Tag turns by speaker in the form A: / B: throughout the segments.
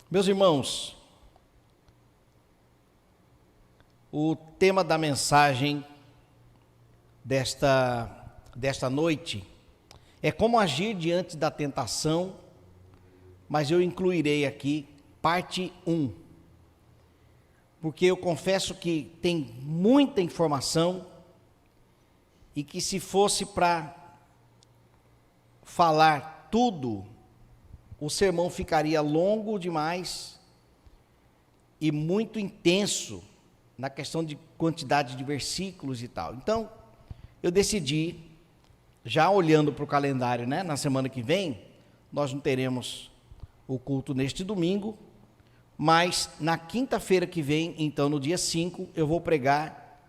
A: Meus irmãos, o tema da mensagem desta noite é como agir diante da tentação, mas eu incluirei aqui parte 1, porque eu confesso que tem muita informação e que se fosse para falar tudo, o sermão ficaria longo demais e muito intenso na questão de quantidade de versículos e tal. Então, eu decidi, já olhando para o calendário, na semana que vem, nós não teremos o culto neste domingo, mas na quinta-feira que vem, então no dia 5, eu vou pregar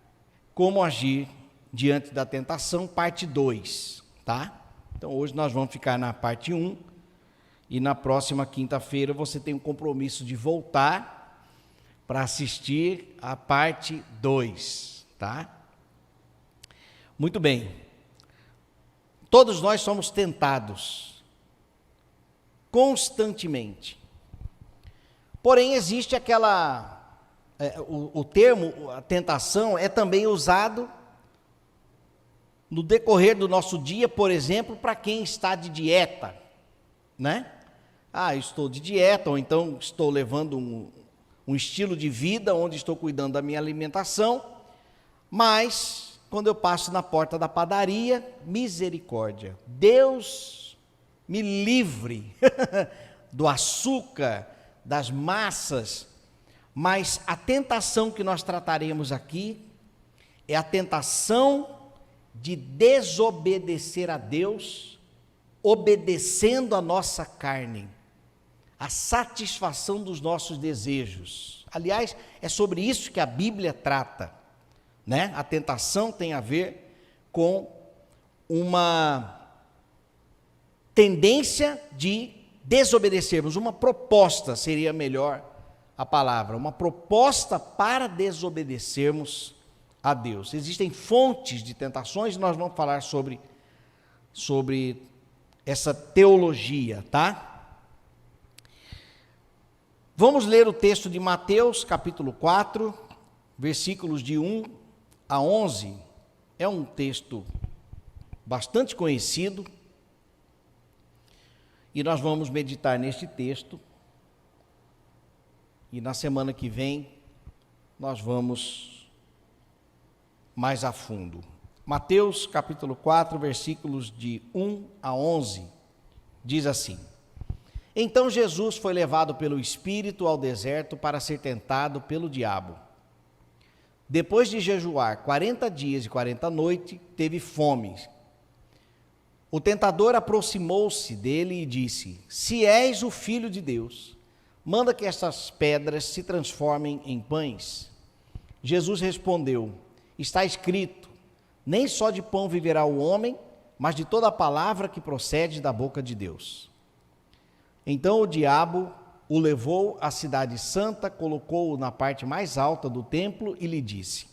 A: como agir diante da tentação, parte 2, tá? Então hoje nós vamos ficar na parte 1, e na próxima quinta-feira você tem um compromisso de voltar para assistir a parte 2, tá? Muito bem. Todos nós somos tentados constantemente. Porém, existe o termo, a tentação, é também usado no decorrer do nosso dia, por exemplo, para quem está de dieta, né? Estou de dieta, ou então estou levando um estilo de vida onde estou cuidando da minha alimentação, mas quando eu passo na porta da padaria, misericórdia, Deus me livre do açúcar, das massas, mas a tentação que nós trataremos aqui é a tentação de desobedecer a Deus, obedecendo a nossa carne, a satisfação dos nossos desejos. Aliás, é sobre isso que a Bíblia trata, né? A tentação tem a ver com uma tendência de desobedecermos, uma proposta seria melhor a palavra, uma proposta para desobedecermos a Deus. Existem fontes de tentações, nós vamos falar sobre essa teologia, tá? Vamos ler o texto de Mateus, capítulo 4, versículos de 1 a 11. É um texto bastante conhecido, e nós vamos meditar neste texto, e na semana que vem nós vamos mais a fundo. Mateus capítulo 4, versículos de 1 a 11, diz assim: Então Jesus foi levado pelo Espírito ao deserto para ser tentado pelo diabo. Depois de jejuar 40 dias e 40 noites, teve fome. O tentador aproximou-se dele e disse: Se és o Filho de Deus, manda que estas pedras se transformem em pães. Jesus respondeu: Está escrito, nem só de pão viverá o homem, mas de toda a palavra que procede da boca de Deus. Então o diabo o levou à cidade santa, colocou-o na parte mais alta do templo e lhe disse: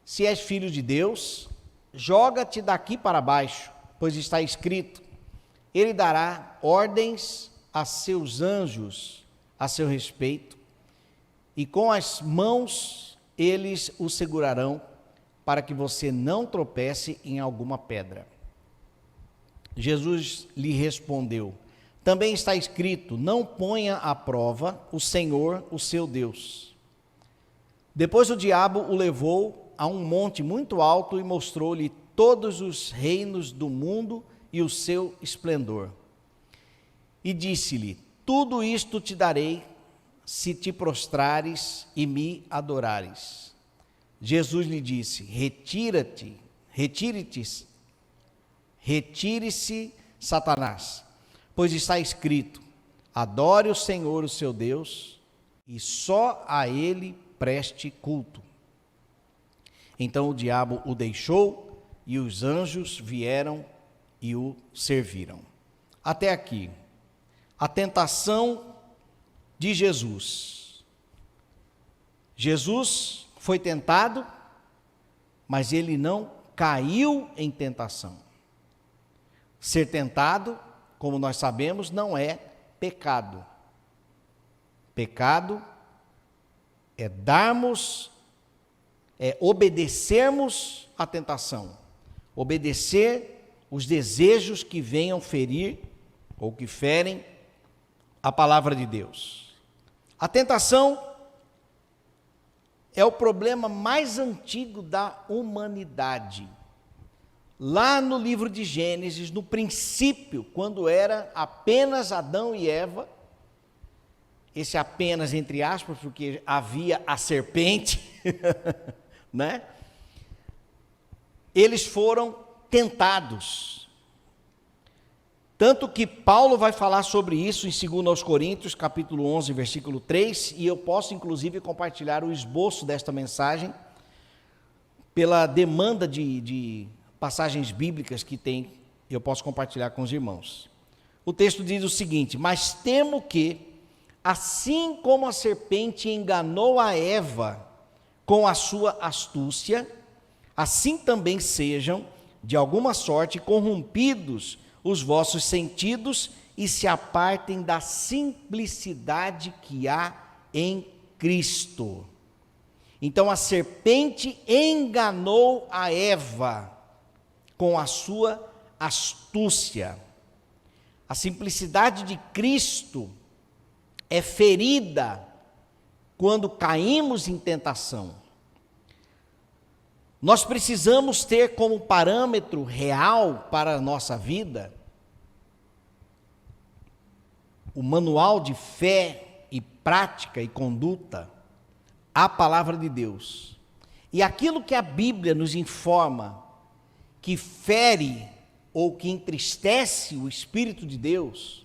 A: Se és filho de Deus, joga-te daqui para baixo, pois está escrito, ele dará ordens a seus anjos a seu respeito, e com as mãos eles o segurarão, para que você não tropece em alguma pedra. Jesus lhe respondeu: Também está escrito, não ponha à prova o Senhor, o seu Deus. Depois o diabo o levou a um monte muito alto e mostrou-lhe todos os reinos do mundo e o seu esplendor. E disse-lhe: Tudo isto te darei, se te prostrares e me adorares. Jesus lhe disse: retire-se, Satanás, pois está escrito, adore o Senhor, o seu Deus, e só a ele preste culto. Então o diabo o deixou, e os anjos vieram e o serviram. Até aqui, a tentação de Jesus. Jesus foi tentado, mas ele não caiu em tentação. Ser tentado, como nós sabemos, não é pecado. Pecado é obedecermos à tentação, obedecer os desejos que venham ferir ou que ferem a palavra de Deus. A tentação é o problema mais antigo da humanidade. Lá no livro de Gênesis, no princípio, quando era apenas Adão e Eva, esse apenas entre aspas, porque havia a serpente, né? Eles foram tentados. Tanto que Paulo vai falar sobre isso em 2 Coríntios, capítulo 11, versículo 3, e eu posso inclusive compartilhar o esboço desta mensagem pela demanda de passagens bíblicas que tem, eu posso compartilhar com os irmãos. O texto diz o seguinte: mas temo que, assim como a serpente enganou a Eva com a sua astúcia, assim também sejam, de alguma sorte, corrompidos os vossos sentidos e se apartem da simplicidade que há em Cristo. Então a serpente enganou a Eva com a sua astúcia. A simplicidade de Cristo é ferida quando caímos em tentação. Nós precisamos ter como parâmetro real para a nossa vida o manual de fé e prática e conduta, a palavra de Deus. E aquilo que a Bíblia nos informa que fere ou que entristece o Espírito de Deus,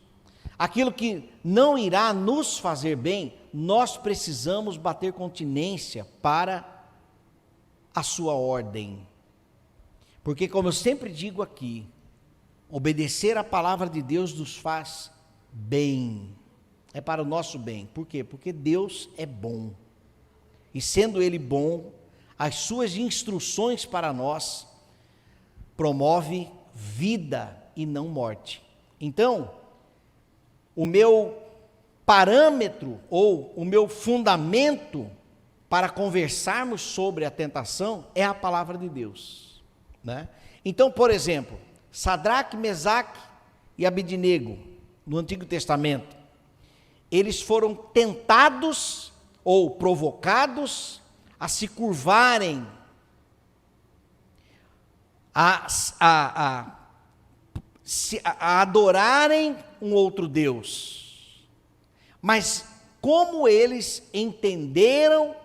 A: aquilo que não irá nos fazer bem, nós precisamos bater continência para a sua ordem. Porque, como eu sempre digo aqui, obedecer à palavra de Deus nos faz bem, é para o nosso bem. Por quê? Porque Deus é bom, e sendo Ele bom, as suas instruções para nós promove vida e não morte. Então, o meu parâmetro ou o meu fundamento para conversarmos sobre a tentação é a palavra de Deus, né? Então, por exemplo, Sadraque, Mesaque e Abednego, no Antigo Testamento, eles foram tentados ou provocados a se curvarem, a adorarem um outro Deus. Mas como eles entenderam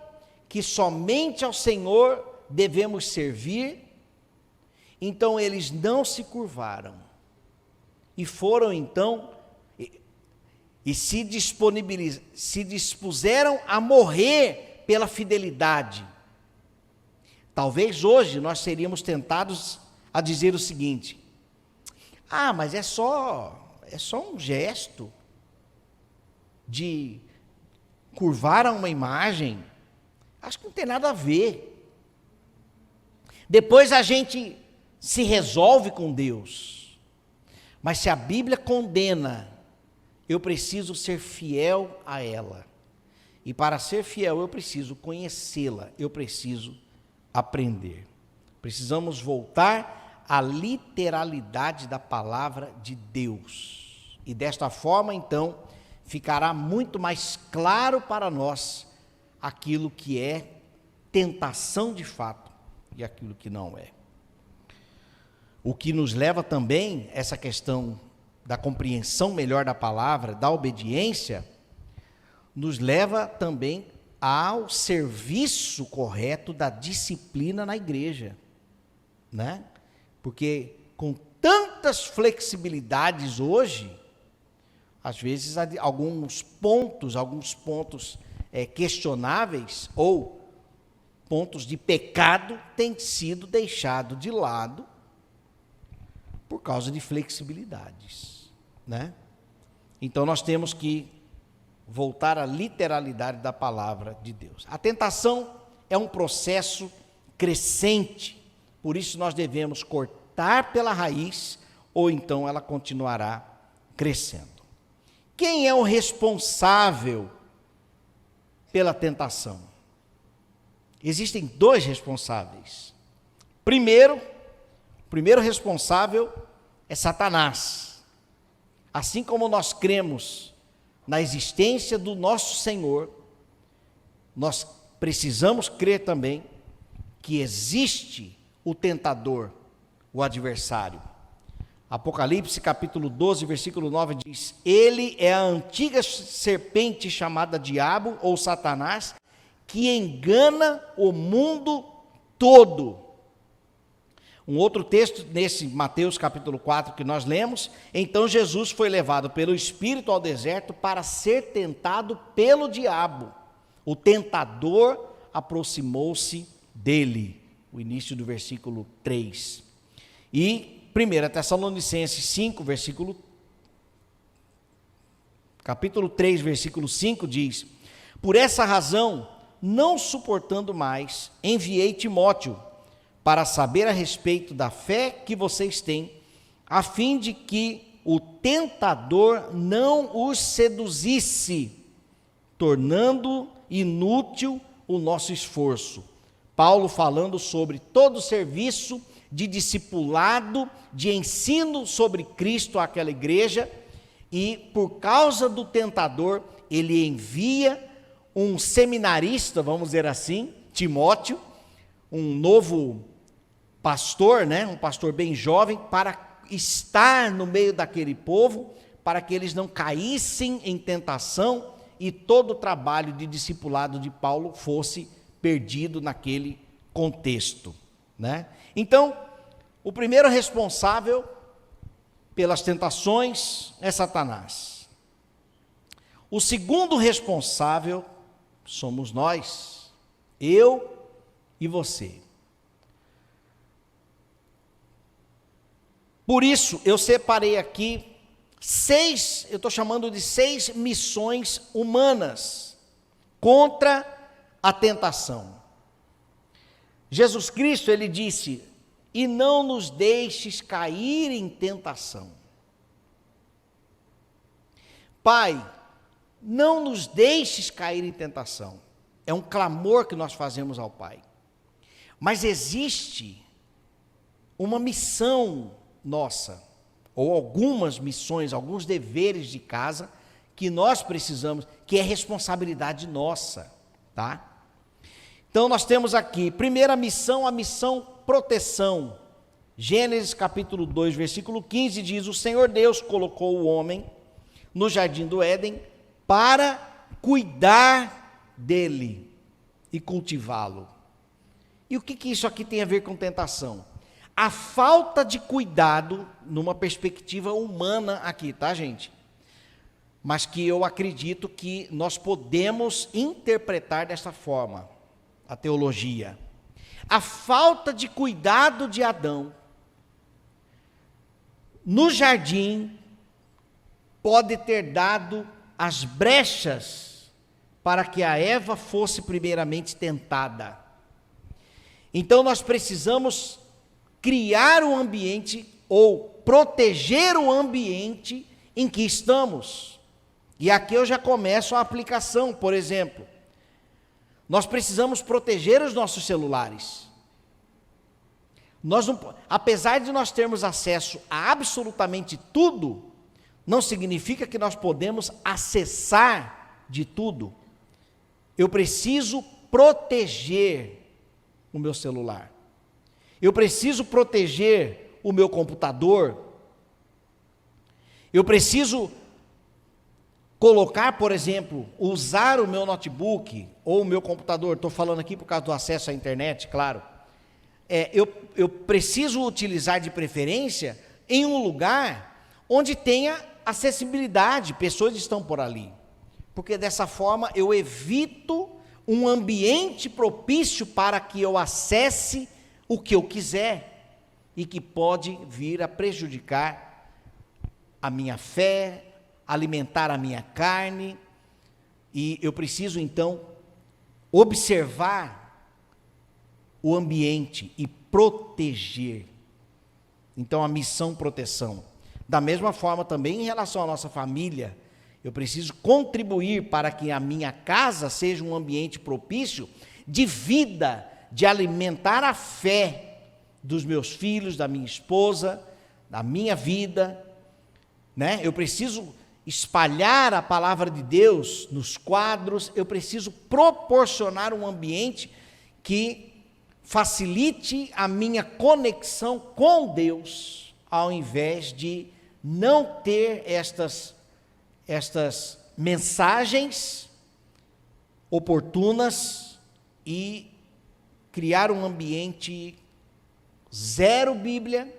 A: que somente ao Senhor devemos servir, então eles não se curvaram e foram então e se dispuseram a morrer pela fidelidade. Talvez hoje nós seríamos tentados a dizer o seguinte: mas é só um gesto de curvar a uma imagem, acho que não tem nada a ver. Depois a gente se resolve com Deus. Mas se a Bíblia condena, eu preciso ser fiel a ela. E para ser fiel, eu preciso conhecê-la, eu preciso aprender. Precisamos voltar à literalidade da palavra de Deus. E desta forma, então, ficará muito mais claro para nós aquilo que é tentação de fato e aquilo que não é. O que nos leva também, essa questão da compreensão melhor da palavra, da obediência, nos leva também ao serviço correto da disciplina na igreja, né? Porque com tantas flexibilidades hoje, às vezes alguns pontos questionáveis ou pontos de pecado têm sido deixados de lado por causa de flexibilidades, né? Então nós temos que voltar à literalidade da palavra de Deus. A tentação é um processo crescente, por isso nós devemos cortar pela raiz, ou então ela continuará crescendo. Quem é o responsável pela tentação? Existem dois responsáveis. O primeiro responsável é Satanás. Assim como nós cremos na existência do nosso Senhor, nós precisamos crer também que existe o tentador, o adversário. Apocalipse capítulo 12, versículo 9 diz: ele é a antiga serpente chamada Diabo ou Satanás, que engana o mundo todo. Um outro texto, nesse Mateus capítulo 4 que nós lemos: então Jesus foi levado pelo Espírito ao deserto para ser tentado pelo diabo. O tentador aproximou-se dele. O início do versículo 3. E 1 Tessalonicenses 5, capítulo 3, versículo 5 diz: por essa razão, não suportando mais, enviei Timóteo para saber a respeito da fé que vocês têm, a fim de que o tentador não os seduzisse, tornando inútil o nosso esforço. Paulo falando sobre todo o serviço de discipulado, de ensino sobre Cristo àquela igreja, e por causa do tentador, ele envia um seminarista, vamos dizer assim, Timóteo, um novo pastor, um pastor bem jovem, para estar no meio daquele povo, para que eles não caíssem em tentação e todo o trabalho de discipulado de Paulo fosse perdido naquele contexto. Então, o primeiro responsável pelas tentações é Satanás. O segundo responsável somos nós, eu e você. Por isso, eu separei aqui eu estou chamando de 6 missões humanas contra a tentação. Jesus Cristo, ele disse: e não nos deixes cair em tentação. Pai, não nos deixes cair em tentação. É um clamor que nós fazemos ao Pai. Mas existe uma missão nossa, ou algumas missões, alguns deveres de casa, que nós precisamos, que é responsabilidade nossa, tá? Então nós temos aqui, primeira missão, a missão proteção. Gênesis capítulo 2, versículo 15 diz: o Senhor Deus colocou o homem no jardim do Éden para cuidar dele e cultivá-lo. E o que isso aqui tem a ver com tentação? A falta de cuidado, numa perspectiva humana aqui, tá, gente? Mas que eu acredito que nós podemos interpretar dessa forma a teologia. A falta de cuidado de Adão no jardim pode ter dado as brechas para que a Eva fosse primeiramente tentada. Então nós precisamos criar um ambiente ou proteger o ambiente em que estamos. E aqui eu já começo a aplicação. Por exemplo, nós precisamos proteger os nossos celulares. Apesar de nós termos acesso a absolutamente tudo, não significa que nós podemos acessar de tudo. Eu preciso proteger o meu celular. Eu preciso proteger o meu computador. Eu preciso colocar, por exemplo, usar o meu notebook ou o meu computador. Estou falando aqui por causa do acesso à internet, claro. Eu preciso utilizar de preferência em um lugar onde tenha acessibilidade, pessoas estão por ali. Porque dessa forma eu evito um ambiente propício para que eu acesse o que eu quiser e que pode vir a prejudicar a minha fé, alimentar a minha carne, e eu preciso então observar o ambiente e proteger. Então a missão proteção. Da mesma forma também em relação à nossa família, Eu preciso contribuir para que a minha casa seja um ambiente propício de vida, de alimentar a fé dos meus filhos, da minha esposa, da minha vida, né? Eu preciso espalhar a palavra de Deus nos quadros, eu preciso proporcionar um ambiente que facilite a minha conexão com Deus, ao invés de não ter estas mensagens oportunas e criar um ambiente zero Bíblia,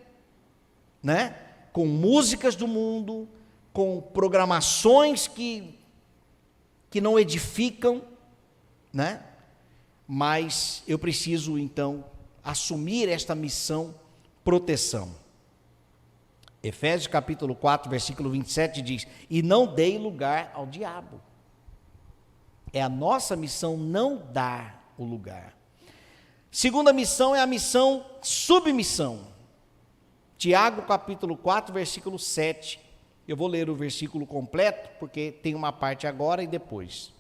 A: né? Com músicas do mundo, com programações que não edificam, né? Mas eu preciso, então, assumir esta missão, proteção. Efésios capítulo 4, versículo 27 diz: e não dei lugar ao diabo. É a nossa missão não dar o lugar. Segunda missão é a missão submissão. Tiago capítulo 4, versículo 7. Eu vou ler o versículo completo, porque tem uma parte agora e depois.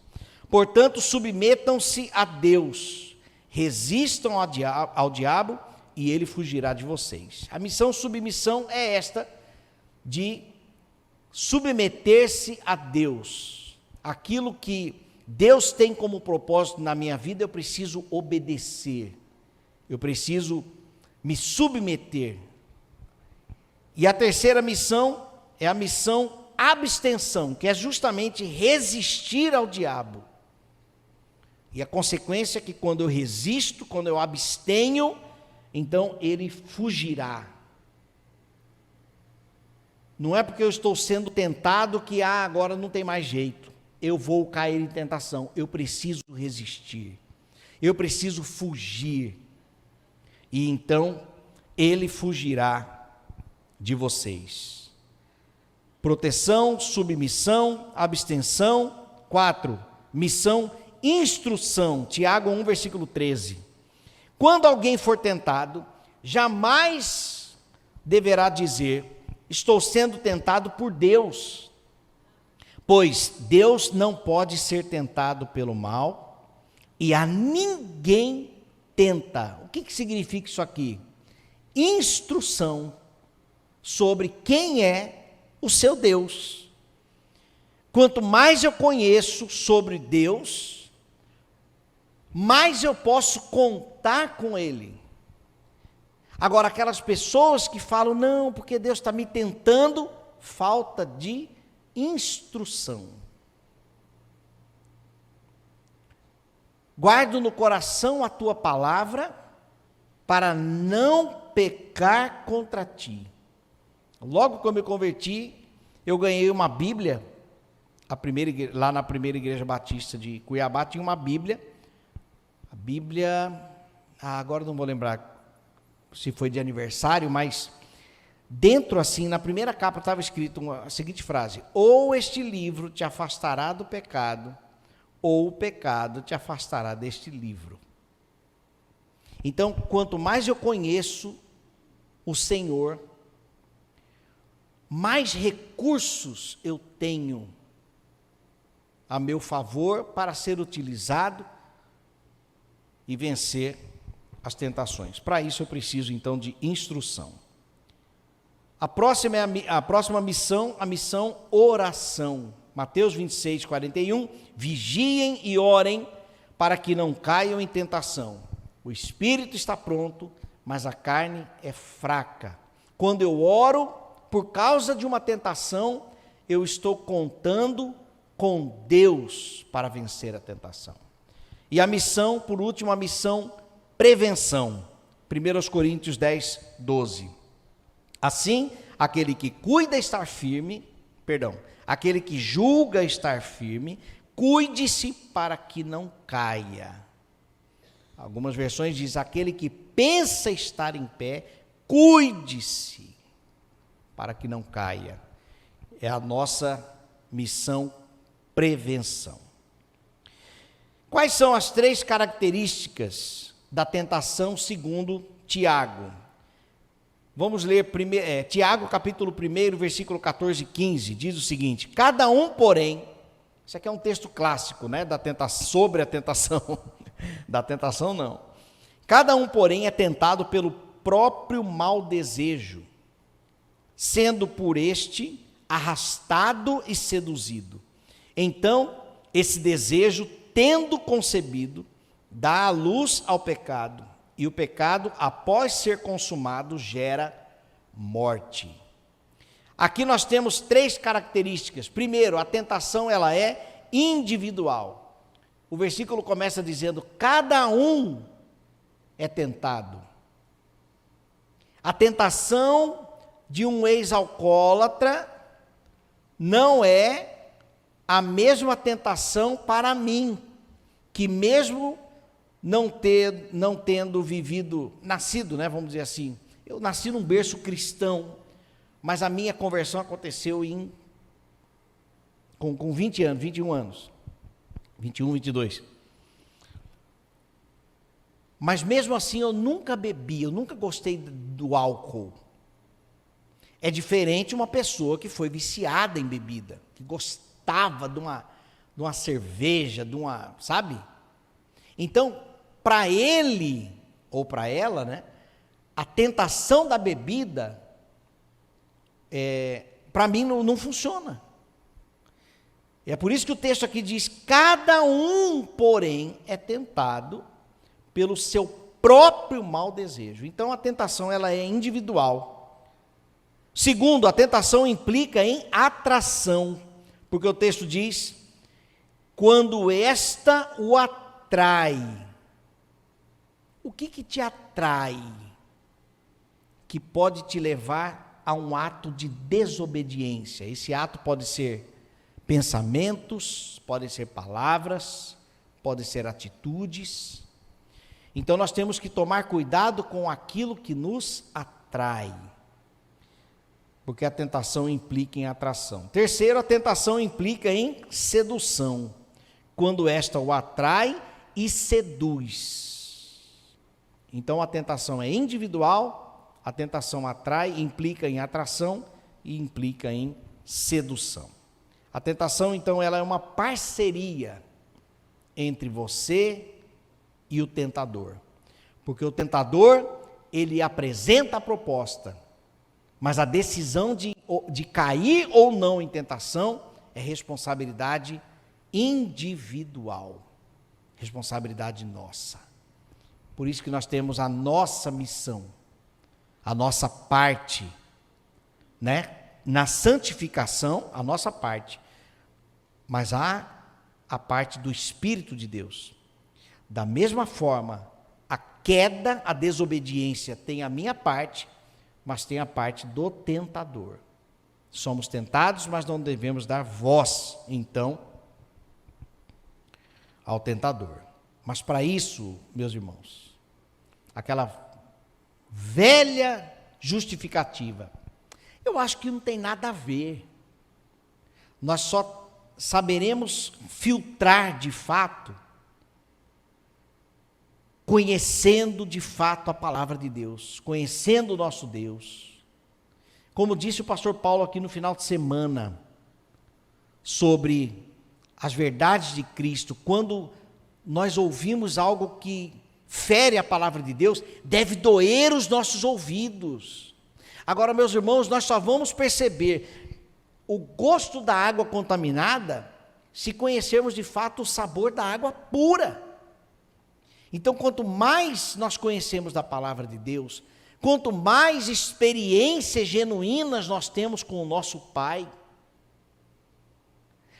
A: Portanto, submetam-se a Deus, resistam ao diabo, e ele fugirá de vocês. A missão submissão é esta, de submeter-se a Deus. Aquilo que Deus tem como propósito na minha vida, eu preciso obedecer. Eu preciso me submeter. E a terceira missão é a missão abstenção, que é justamente resistir ao diabo. E a consequência é que quando eu resisto, quando eu abstenho, então ele fugirá. Não é porque eu estou sendo tentado que agora não tem mais jeito. Eu vou cair em tentação. Eu preciso resistir. Eu preciso fugir. E então ele fugirá de vocês. Proteção, submissão, abstenção. 4. Missão, instrução. Tiago 1, versículo 13. Quando alguém for tentado, jamais deverá dizer: estou sendo tentado por Deus, pois Deus não pode ser tentado pelo mal, e a ninguém tenta. O que significa isso aqui? Instrução sobre quem é o seu Deus. Quanto mais eu conheço sobre Deus, mais eu posso contar com Ele. Agora, aquelas pessoas que falam, não, porque Deus está me tentando, falta de instrução. Guardo no coração a tua palavra, para não pecar contra ti. Logo que eu me converti, eu ganhei uma Bíblia, lá na primeira igreja batista de Cuiabá, tinha uma Bíblia. A Bíblia, agora não vou lembrar se foi de aniversário, mas dentro assim, na primeira capa estava escrito a seguinte frase: ou este livro te afastará do pecado, ou o pecado te afastará deste livro. Então, quanto mais eu conheço o Senhor, mais recursos eu tenho a meu favor para ser utilizado e vencer as tentações. Para isso eu preciso então de instrução. A próxima missão, a missão oração. Mateus 26, 41, vigiem e orem para que não caiam em tentação. O espírito está pronto, mas a carne é fraca. Quando eu oro por causa de uma tentação, eu estou contando com Deus para vencer a tentação. E a missão, por último, a missão prevenção. 1 Coríntios 10, 12. Assim, aquele que julga estar firme, cuide-se para que não caia. Algumas versões dizem, aquele que pensa estar em pé, cuide-se para que não caia. É a nossa missão prevenção. Quais são as 3 características da tentação segundo Tiago? Vamos ler Tiago, capítulo 1, versículo 14 e 15, diz o seguinte: cada um, porém, isso aqui é um texto clássico, né, sobre a tentação, da tentação não. Cada um, porém, é tentado pelo próprio mau desejo, sendo por este arrastado e seduzido. Então, esse desejo, tendo concebido, dá a luz ao pecado, e o pecado, após ser consumado, gera morte. Aqui nós temos 3 características. Primeiro, a tentação ela é individual. O versículo começa dizendo: cada um é tentado. A tentação de um ex-alcoólatra não é a mesma tentação para mim, que mesmo não tendo nascido, né, vamos dizer assim, eu nasci num berço cristão, mas a minha conversão aconteceu com 20 anos, 21 anos, 21, 22. Mas mesmo assim eu nunca bebi, eu nunca gostei do álcool. É diferente uma pessoa que foi viciada em bebida, que gostava de uma cerveja, sabe? Então, para ele, ou para ela, né, a tentação da bebida, para mim não funciona. É por isso que o texto aqui diz: cada um, porém, é tentado pelo seu próprio mau desejo. Então, a tentação ela é individual. Segundo, a tentação implica em atração, porque o texto diz: quando esta o atrai. O que te atrai que pode te levar a um ato de desobediência? Esse ato pode ser pensamentos, pode ser palavras, pode ser atitudes. Então nós temos que tomar cuidado com aquilo que nos atrai, porque a tentação implica em atração. Terceiro, a tentação implica em sedução, quando esta o atrai e seduz. Então a tentação é individual, a tentação atrai, implica em atração e implica em sedução. A tentação, então, ela é uma parceria entre você e o tentador. Porque o tentador, ele apresenta a proposta, mas a decisão de cair ou não em tentação é responsabilidade individual, responsabilidade nossa. Por isso que nós temos a nossa missão, a nossa parte, né? Na santificação, a nossa parte, mas há a parte do Espírito de Deus. Da mesma forma, a queda, a desobediência tem a minha parte, mas tem a parte do tentador. Somos tentados, mas não devemos dar voz, então, ao tentador. Mas para isso, meus irmãos, aquela velha justificativa, eu acho que não tem nada a ver. Nós só saberemos filtrar de fato, conhecendo de fato a palavra de Deus, conhecendo o nosso Deus. Como disse o pastor Paulo aqui no final de semana, sobre as verdades de Cristo, quando nós ouvimos algo que fere a palavra de Deus, deve doer os nossos ouvidos. Agora, meus irmãos, nós só vamos perceber o gosto da água contaminada se conhecermos de fato o sabor da água pura. Então, quanto mais nós conhecemos da palavra de Deus, quanto mais experiências genuínas nós temos com o nosso Pai,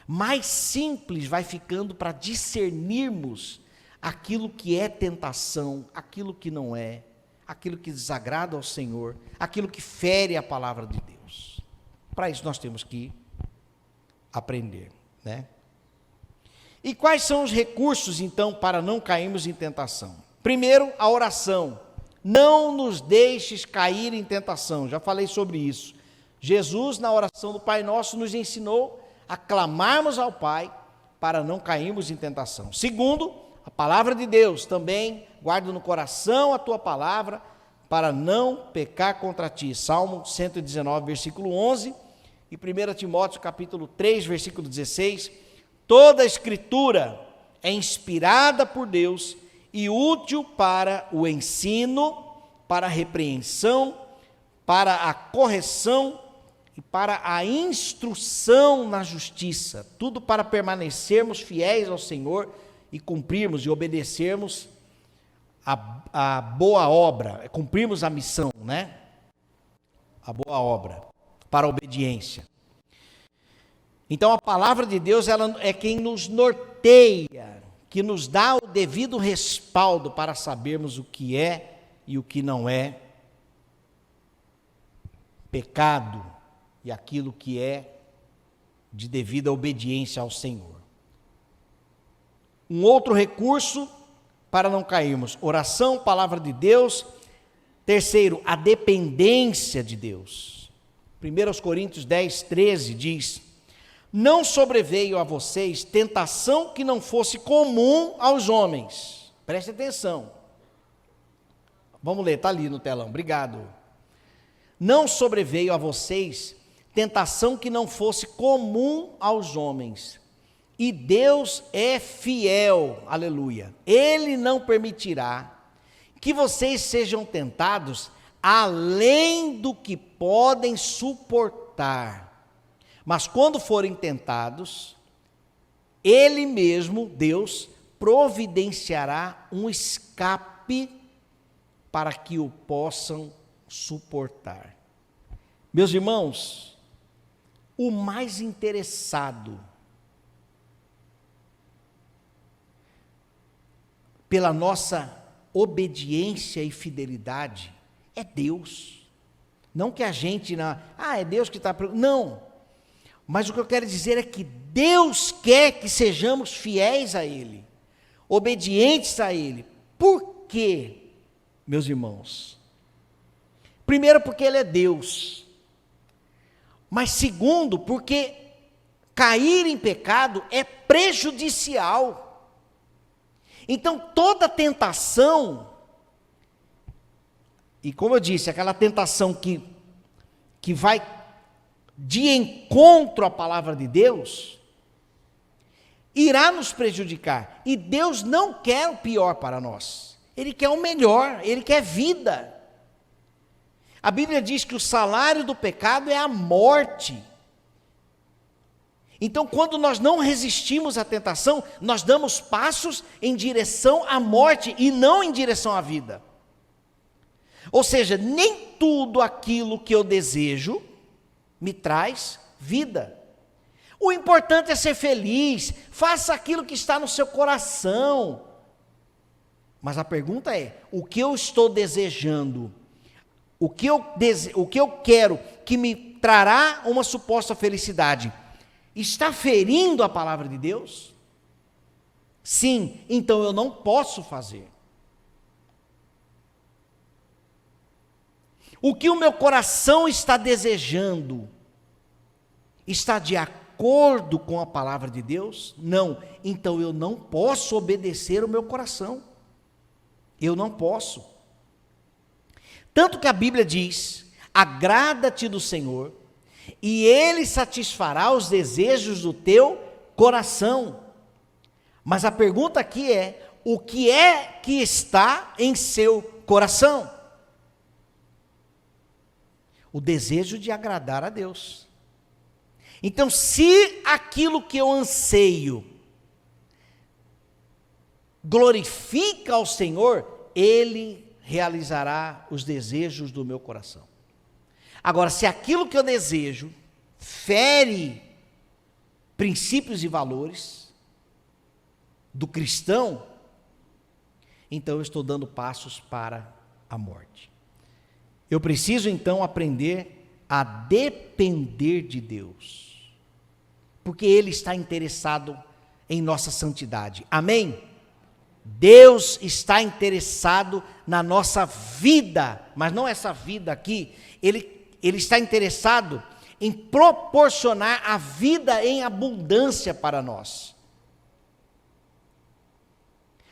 A: mais simples vai ficando para discernirmos aquilo que é tentação, aquilo que não é, aquilo que desagrada ao Senhor, aquilo que fere a palavra de Deus. Para isso nós temos que aprender, né? E quais são os recursos, então, para não cairmos em tentação? Primeiro, a oração. Não nos deixes cair em tentação. Já falei sobre isso. Jesus, na oração do Pai Nosso, nos ensinou a clamarmos ao Pai para não cairmos em tentação. Segundo, a palavra de Deus também, guarda no coração a tua palavra, para não pecar contra ti. Salmo 119, versículo 11, e 1 Timóteo capítulo 3, versículo 16. Toda a Escritura é inspirada por Deus e útil para o ensino, para a repreensão, para a correção e para a instrução na justiça, tudo para permanecermos fiéis ao Senhor e cumprirmos e obedecermos a boa obra, cumprirmos a missão, né? A boa obra, para a obediência. Então a palavra de Deus, ela é quem nos norteia, que nos dá o devido respaldo para sabermos o que é e o que não é pecado e aquilo que é de devida obediência ao Senhor. Um outro recurso para não cairmos: oração, palavra de Deus. Terceiro, a dependência de Deus. 1 Coríntios 10, 13 diz: não sobreveio a vocês tentação que não fosse comum aos homens. Preste atenção. Vamos ler, está ali no telão, obrigado. Não sobreveio a vocês tentação que não fosse comum aos homens. E Deus é fiel, aleluia. Ele não permitirá que vocês sejam tentados além do que podem suportar. Mas quando forem tentados, Ele mesmo, Deus, providenciará um escape para que o possam suportar. Meus irmãos, o mais interessado pela nossa obediência e fidelidade é Deus. Não que a gente, é Deus que está... Não, mas o que eu quero dizer é que Deus quer que sejamos fiéis a Ele, obedientes a Ele. Por quê, meus irmãos? Primeiro, porque Ele é Deus. Mas segundo, porque cair em pecado é prejudicial. Então, toda tentação, e como eu disse, aquela tentação que vai de encontro à palavra de Deus, irá nos prejudicar. E Deus não quer o pior para nós. Ele quer o melhor, Ele quer vida. A Bíblia diz que o salário do pecado é a morte. Então, quando nós não resistimos à tentação, nós damos passos em direção à morte e não em direção à vida. Ou seja, nem tudo aquilo que eu desejo me traz vida. O importante é ser feliz, faça aquilo que está no seu coração. Mas a pergunta é: o que eu estou desejando? O que eu quero que me trará uma suposta felicidade? Está ferindo a palavra de Deus? Sim, então eu não posso fazer. O que o meu coração está desejando está de acordo com a palavra de Deus? Não, então eu não posso obedecer o meu coração. Eu não posso. Tanto que a Bíblia diz: agrada-te do Senhor, e Ele satisfará os desejos do teu coração. Mas a pergunta aqui é: o que é que está em seu coração? O desejo de agradar a Deus. Então, se aquilo que eu anseio glorifica ao Senhor, Ele realizará os desejos do meu coração. Agora, se aquilo que eu desejo fere princípios e valores do cristão, então eu estou dando passos para a morte. Eu preciso então aprender a depender de Deus, porque Ele está interessado em nossa santidade. Amém? Deus está interessado na nossa vida, mas não essa vida aqui. Ele está interessado em proporcionar a vida em abundância para nós.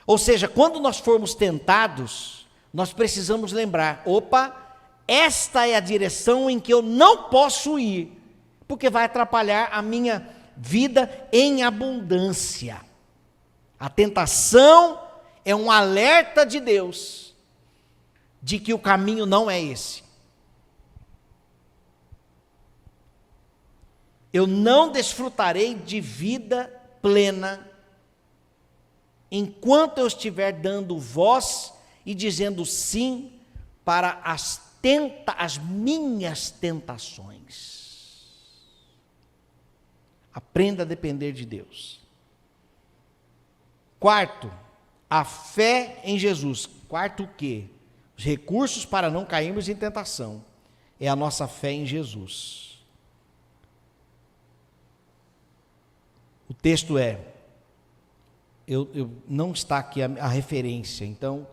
A: Ou seja, quando nós formos tentados, nós precisamos lembrar, opa, esta é a direção em que eu não posso ir, porque vai atrapalhar a minha vida em abundância. A tentação é um alerta de Deus, de que o caminho não é esse. Eu não desfrutarei de vida plena enquanto eu estiver dando voz e dizendo sim para as minhas tentações. Aprenda a depender de Deus. Quarto, a fé em Jesus. Quarto, o quê? Os recursos para não cairmos em tentação. É a nossa fé em Jesus. O texto não está aqui a referência, então,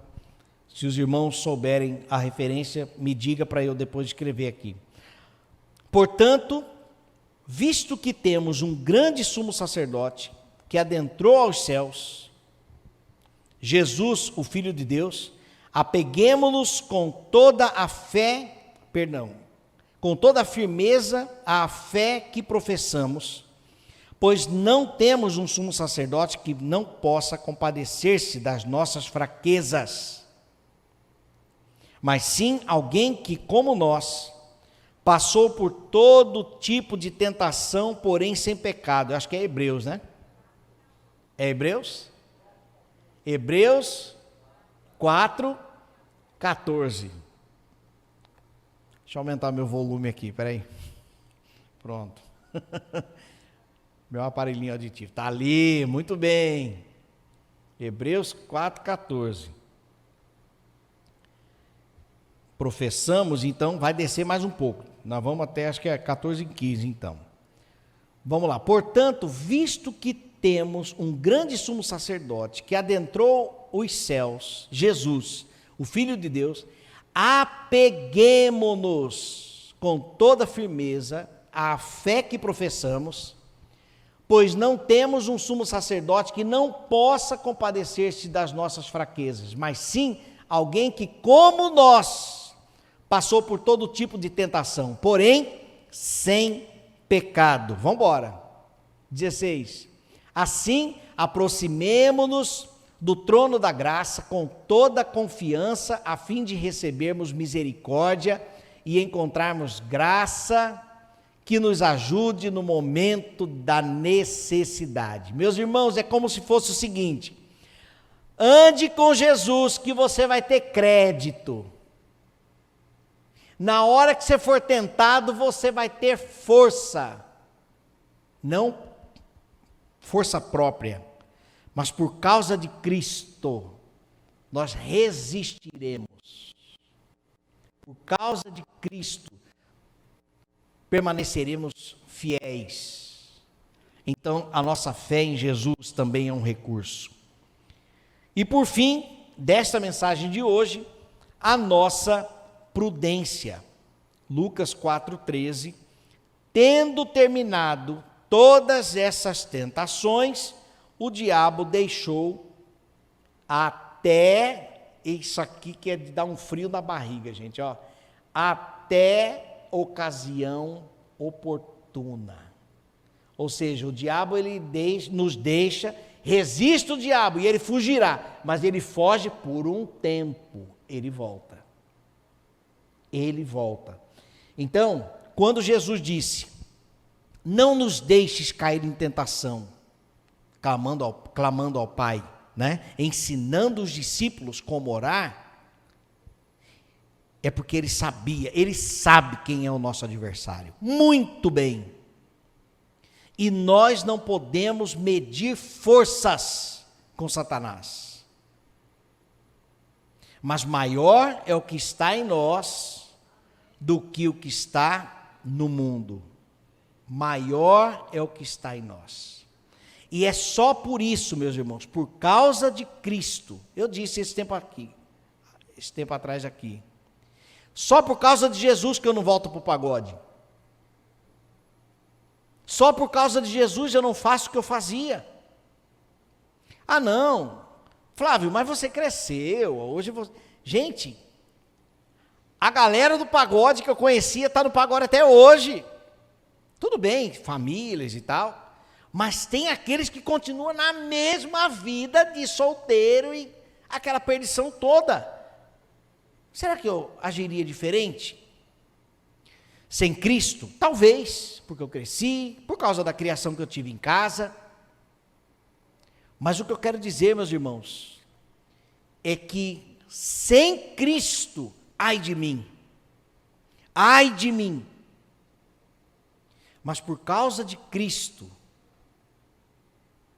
A: se os irmãos souberem a referência, me diga para eu depois escrever aqui. Portanto, visto que temos um grande sumo sacerdote que adentrou aos céus, Jesus, o Filho de Deus, apeguemo-nos com toda a firmeza à fé que professamos, pois não temos um sumo sacerdote que não possa compadecer-se das nossas fraquezas, mas sim alguém que, como nós, passou por todo tipo de tentação, porém sem pecado. Eu acho que é Hebreus, né? É Hebreus? Hebreus 4:14. Deixa eu aumentar meu volume aqui, peraí. Pronto. Meu aparelhinho auditivo. Está ali, muito bem. Hebreus 4:14. Professamos, então, vai descer mais um pouco. Nós vamos até, acho que é 14:15, então. Vamos lá. Portanto, visto que temos um grande sumo sacerdote que adentrou os céus, Jesus, o Filho de Deus, apeguemo-nos com toda firmeza à fé que professamos, pois não temos um sumo sacerdote que não possa compadecer-se das nossas fraquezas, mas sim alguém que, como nós, passou por todo tipo de tentação, porém sem pecado. Vamos embora. 16. Assim, aproximemo-nos do trono da graça com toda confiança, a fim de recebermos misericórdia e encontrarmos graça que nos ajude no momento da necessidade. Meus irmãos, é como se fosse o seguinte: ande com Jesus que você vai ter crédito. Na hora que você for tentado, você vai ter força. Não força própria, mas por causa de Cristo, nós resistiremos. Por causa de Cristo, permaneceremos fiéis. Então, a nossa fé em Jesus também é um recurso. E por fim, desta mensagem de hoje, a nossa prudência. Lucas 4:13. Tendo terminado todas essas tentações, o diabo deixou até, isso aqui que é de dar um frio na barriga, gente, ó, até ocasião oportuna. Ou seja, o diabo ele nos deixa, resiste o diabo e ele fugirá, mas ele foge por um tempo, ele volta. Ele volta. Então, quando Jesus disse: não nos deixes cair em tentação, clamando ao Pai, né? Ensinando os discípulos como orar, é porque ele sabe quem é o nosso adversário, muito bem. E nós não podemos medir forças com Satanás. Mas maior é o que está em nós do que o que está no mundo. Maior é o que está em nós. E é só por isso, meus irmãos, por causa de Cristo, eu disse esse tempo atrás aqui, só por causa de Jesus que eu não volto para o pagode. Só por causa de Jesus eu não faço o que eu fazia. Ah não, Flávio, mas você cresceu, hoje você... Gente, a galera do pagode que eu conhecia está no pagode até hoje. Tudo bem, famílias e tal, mas tem aqueles que continuam na mesma vida de solteiro e aquela perdição toda. Será que eu agiria diferente? Sem Cristo? Talvez, porque eu cresci, por causa da criação que eu tive em casa. Mas o que eu quero dizer, meus irmãos, é que sem Cristo, ai de mim, ai de mim. Mas por causa de Cristo,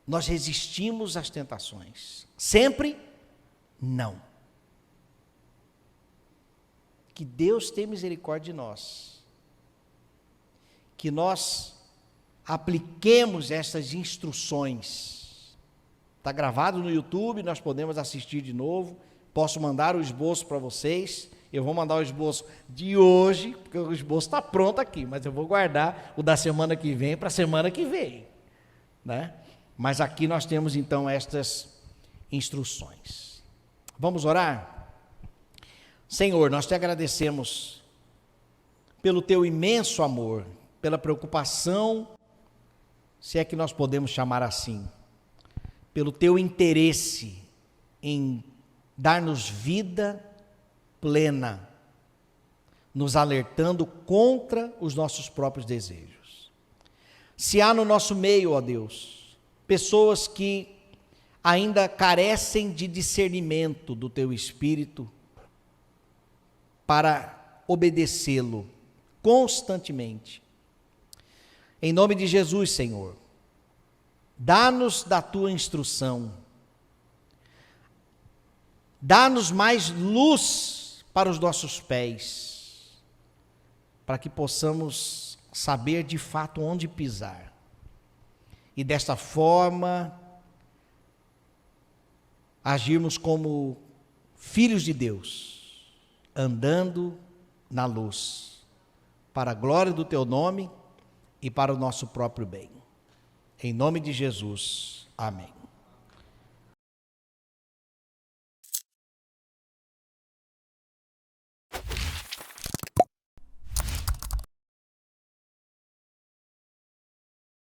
A: nós resistimos às tentações. Sempre? Não. Que Deus tenha misericórdia de nós. Que nós apliquemos essas instruções. Está gravado no YouTube, nós podemos assistir de novo. Posso mandar o esboço para vocês. Eu vou mandar o esboço de hoje, porque o esboço está pronto aqui, mas eu vou guardar o da semana que vem para a semana que vem, né? Mas aqui nós temos então estas instruções. Vamos orar? Senhor, nós te agradecemos pelo teu imenso amor, pela preocupação, se é que nós podemos chamar assim, pelo teu interesse em dar-nos vida plena, nos alertando contra os nossos próprios desejos. Se há no nosso meio, ó Deus, pessoas que ainda carecem de discernimento do teu Espírito para obedecê-lo constantemente, em nome de Jesus, Senhor, dá-nos da tua instrução, dá-nos mais luz para os nossos pés, para que possamos saber de fato onde pisar. E desta forma, agirmos como filhos de Deus, andando na luz, para a glória do teu nome e para o nosso próprio bem. Em nome de Jesus, amém.